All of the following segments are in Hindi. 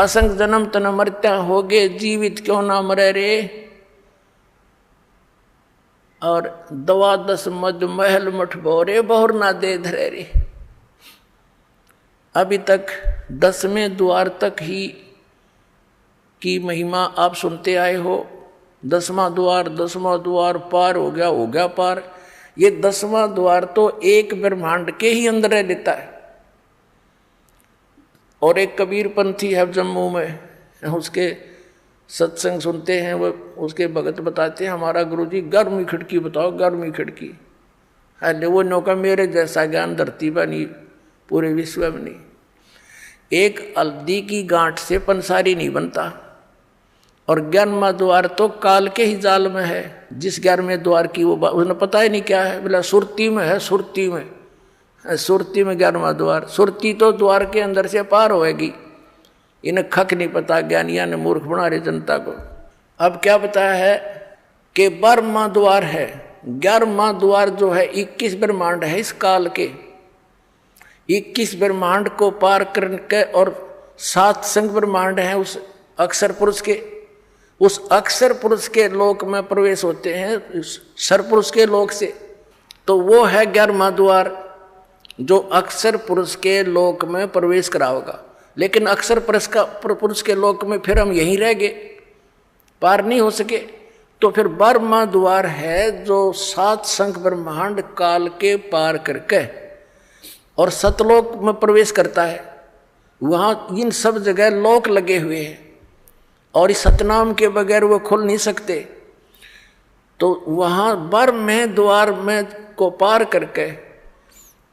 असंग जन्म तन मरत्या होगे, जीवित क्यों ना मरे रे। और 12 मद महल मठ भोरे, बहुर ना दे धरे रे। अभी तक 10वें द्वार तक ही की महिमा आप सुनते आए हो। 10वां द्वार पार हो गया पार। ये 10वां द्वार तो एक ब्रह्मांड के ही अंदर लेता है। और एक कबीर पंथी है जम्मू में, उसके सत्संग सुनते हैं, वो उसके भगत बताते हैं, हमारा गुरुजी 11वीं खिड़की बताओ, 11वीं खिड़की। अरे वो नौका मेरे जैसा ज्ञान धरती पर नहीं, पूरे विश्व में नहीं। एक हल्दी की गांठ से पंसारी नहीं बनता। और 11वां द्वार तो काल के ही जाल में है। जिस 11वें द्वार की वो उन्हें पता ही नहीं क्या है, बोला सुरती में है, सुरती में 11वां द्वार। सुरती तो द्वार के अंदर से पार होएगी। इन्हें खक नहीं पता, ज्ञानिया ने मूर्ख बना रहे जनता को। अब क्या बताया है कि 12वां द्वार है। 11वां द्वार जो है 21 ब्रह्मांड है इस काल के। 21 ब्रह्मांड को पार करके और 7 संग ब्रह्मांड हैं उस अक्षर पुरुष के। उस अक्षर पुरुष के लोक में प्रवेश होते हैं सर पुरुष के लोक से। तो वो है 11वां द्वार जो अक्षर पुरुष के लोक में प्रवेश कराओगा। लेकिन अक्षर पुरुष के लोक में फिर हम यहीं रह गए, पार नहीं हो सके। तो फिर 12वां द्वार है जो 7 संख ब्रह्मांड काल के पार करके और सतलोक में प्रवेश करता है। वहाँ इन सब जगह लोक लगे हुए हैं और इस सतनाम के बगैर वो खुल नहीं सकते। तो वहाँ 12वें द्वार में को पार करके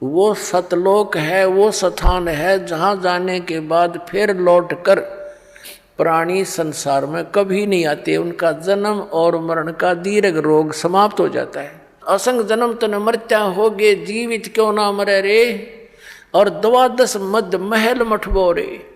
वो सतलोक है, वो स्थान है जहाँ जाने के बाद फिर लौट कर प्राणी संसार में कभी नहीं आते। उनका जन्म और मरण का दीर्घ रोग समाप्त हो जाता है। असंग जन्म तन मरत्या होगे, जीवित क्यों ना मरे रे। और 12 मद महल मठ बोरे,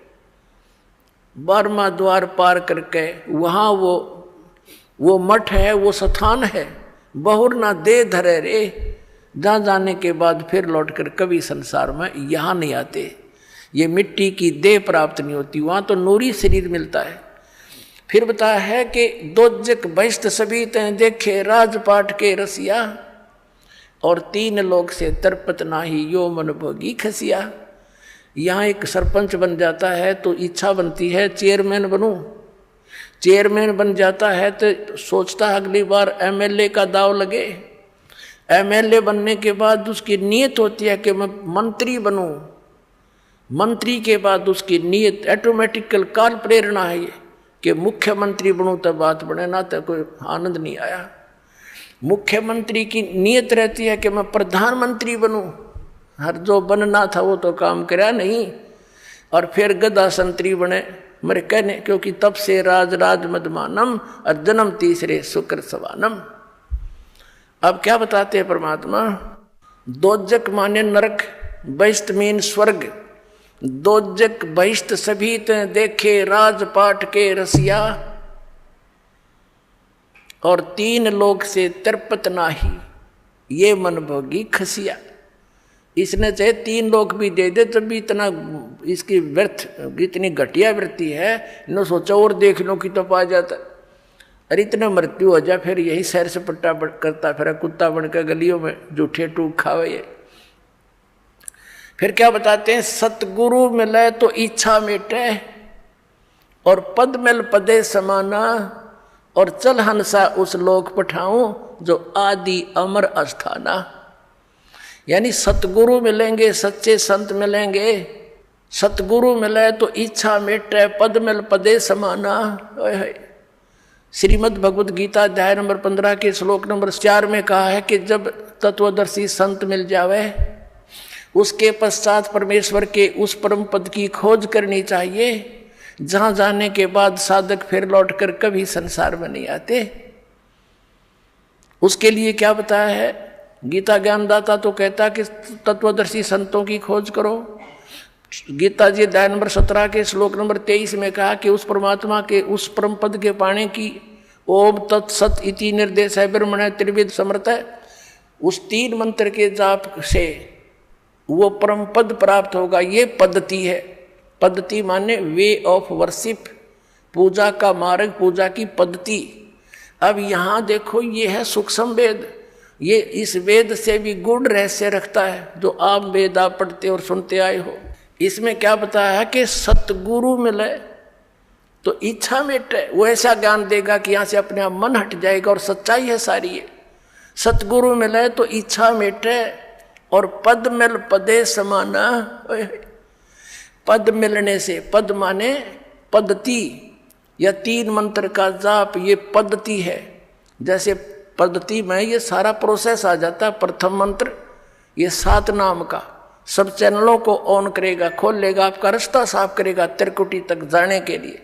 12वां द्वार पार करके वहाँ वो मठ है, वो स्थान है, बहुर ना दे धरे रे। जहाँ जाने के बाद फिर लौटकर कभी संसार में यहाँ नहीं आते। ये मिट्टी की देह प्राप्त नहीं होती, वहाँ तो नूरी शरीर मिलता है। फिर बताया है कि दोजक बहिष्ठ सभी तैं देखे, राजपाट के रसिया। और 3 लोक से तरपत नाही, यो मन भोगी खसिया। यहाँ एक सरपंच बन जाता है तो इच्छा बनती है चेयरमैन बनूं। चेयरमैन बन जाता है तो सोचता है अगली बार MLA का दाव लगे। MLA बनने के बाद उसकी नीयत होती है कि मैं मंत्री बनूं। मंत्री के बाद उसकी नीयत ऑटोमेटिकल काल प्रेरणा है ये कि मुख्यमंत्री बनूं, तब बात बने, ना तो कोई आनंद नहीं आया। मुख्यमंत्री की नीयत रहती है कि मैं प्रधानमंत्री बनूं। हर जो बनना था वो तो काम करा नहीं। और फिर गदा संतरी बने मेरे कहने, क्योंकि तब से राज मदमानम और जन्म तीसरे शुक्र सवानम। अब क्या बताते हैं परमात्मा, दोजक माने नरक, बहिष्ठ मीन स्वर्ग। दोजक बहिष्ठ सभी ते देखे, राजपाट के रसिया। और 3 लोक से तरपत नाही, ये मन भोगी खसिया। इसने चाहे 3 लोक भी दे दे तब भी इतना इसकी व्यर्थ, इतनी घटिया वृत्ति है। न सोचा और देख लो कि तो पा जाता। अरे इतना मृत्यु हो जाए फिर यही सैर सपट्टा करता फिर कुत्ता बनकर गलियों में जूठे टूक खावे ये। फिर क्या बताते हैं, सतगुरु मिले तो इच्छा मिटे और पद मिल पदे समाना। और चल हंसा उस लोक पठाऊं जो आदि अमर अस्थाना। यानी सतगुरु मिलेंगे, सच्चे संत मिलेंगे। सतगुरु मिले तो इच्छा मिटे, पद मिल पदे समाना। श्रीमद् भगवद गीता अध्याय नंबर 15 के श्लोक नंबर 4 में कहा है कि जब तत्वदर्शी संत मिल जावे उसके पश्चात परमेश्वर के उस परम पद की खोज करनी चाहिए जहां जाने के बाद साधक फिर लौटकर कभी संसार में नहीं आते। उसके लिए क्या बताया है, गीता ज्ञानदाता तो कहता कि तत्वदर्शी संतों की खोज करो। गीता जी अध्याय नंबर 17 के श्लोक नंबर 23 में कहा कि उस परमात्मा के उस परम पद के पाने की ओम तत्सत इति निर्देश है ब्रह्मण त्रिविध समर्थ है। उस 3 मंत्र के जाप से वो परम पद प्राप्त होगा, ये पद्धति है। पद्धति माने वे ऑफ वर्शिप, पूजा का मार्ग, पूजा की पद्धति। अब यहाँ देखो ये है सूक्ष्म वेद, ये इस वेद से भी गूढ़ रहस्य रखता है जो आप वेद आप पढ़ते और सुनते आए हो। इसमें क्या बताया है कि सतगुरु मिले तो इच्छा मिटे, वो ऐसा ज्ञान देगा कि यहाँ से अपने आप मन हट जाएगा और सच्चाई है सारी ये। सतगुरु मिले तो इच्छा मिटे और पद मिल पदे समाना। पद मिलने से, पद माने पद्धति या 3 मंत्र का जाप, ये पद्धति है। जैसे पद्धति में ये सारा प्रोसेस आ जाता है। प्रथम मंत्र ये 7 नाम का सब चैनलों को ऑन करेगा, खोल लेगा, आपका रास्ता साफ करेगा त्रिकुटी तक जाने के लिए।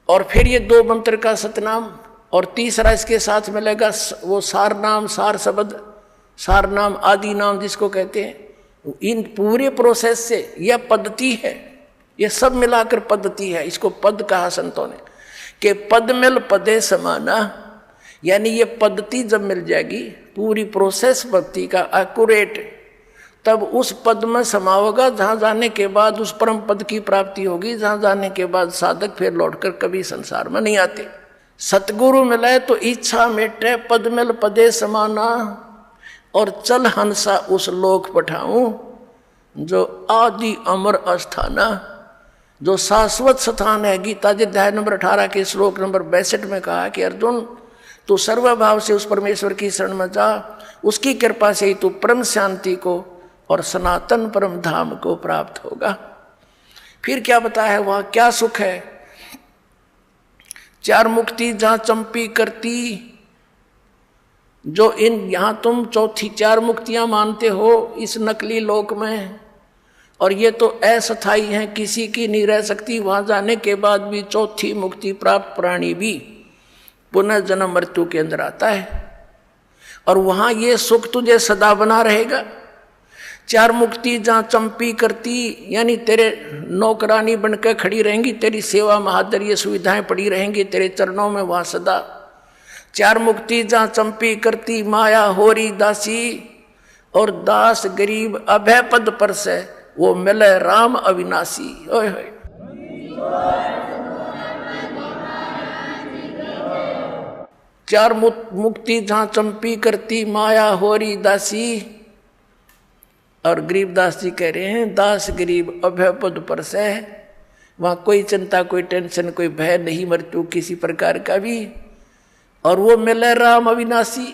और फिर ये 2 मंत्र का सतनाम, और तीसरा इसके साथ मिलेगा वो सार नाम, सार शब्द, सार नाम, आदि नाम जिसको कहते हैं। इन पूरे प्रोसेस से यह पद्धति है, ये सब मिलाकर पद्धति है। इसको पद कहा संतों ने कि पद मिल पदे समाना, यानी ये पद्धति जब मिल जाएगी, पूरी प्रोसेस भक्ति का एक्यूरेट, तब उस पद में समा होगा जहाँ जाने के बाद उस परम पद की प्राप्ति होगी, जहाँ जाने के बाद साधक फिर लौटकर कभी संसार में नहीं आते। सतगुरु मिले तो इच्छा मिटे, पद मिल पदे समाना, और चल हंसा उस लोक पठाऊं जो आदि अमर अस्थाना, जो शाश्वत स्थान है। गीता जी अध्याय नंबर 18 के श्लोक नंबर 62 में कहा कि अर्जुन तू सर्वभाव से उस परमेश्वर की शरण में जा, उसकी कृपा से ही तू परम शांति को और सनातन परम धाम को प्राप्त होगा। फिर क्या बताया है वहां क्या सुख है? 4 मुक्ति जहां चंपी करती, जो इन यहां तुम चौथी 4 मुक्तियां मानते हो इस नकली लोक में, और ये तो अस्थायी है, किसी की नहीं रह सकती। वहां जाने के बाद भी चौथी मुक्ति प्राप्त प्राणी भी पुनः जन्म मृत्यु के अंदर आता है, और वहां ये सुख तुझे सदा बना रहेगा। 4 मुक्ति जहां चंपी करती, यानी तेरे नौकरानी बनकर खड़ी रहेंगी, तेरी सेवा महादर ये सुविधाएं पड़ी रहेंगी तेरे चरणों में वहां सदा। 4 मुक्ति जहां चंपी करती, माया होरी दासी, और दास गरीब अभय पद पर से वो मिले राम अविनाशी। ओए होए, 4 मुक्ति जहां चंपी करती, माया होरी दासी, और गरीबदास जी कह रहे हैं दास गरीब अभय पद पर से, वहां कोई चिंता, कोई टेंशन, कोई भय नहीं मृत्यु किसी प्रकार का भी, और वो मिले राम अविनाशी।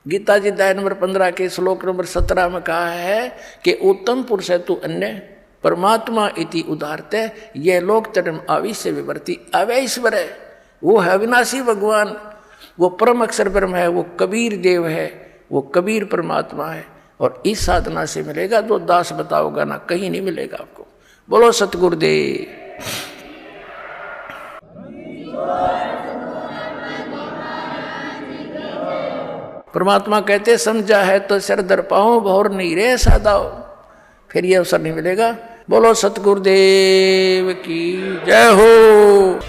गीता जी अध्याय नंबर 15 के श्लोक नंबर 17 में कहा है कि उत्तम पुरुष है तू अन्य परमात्मा इति उदारते, ये लोक चरम आविश्य विवर्ती। अवैश्वर है, वो है अविनाशी भगवान, वो परम अक्षर ब्रह्म है, वो कबीर देव है, वो कबीर परमात्मा है। और इस साधना से मिलेगा जो दास बताओगा ना, कहीं नहीं मिलेगा आपको। बोलो सतगुरुदेव। परमात्मा कहते समझा है तो सिर दर पाओ, भौर नहीं रे सादाओ, फिर ये अवसर नहीं मिलेगा। बोलो सतगुरुदेव की जय हो।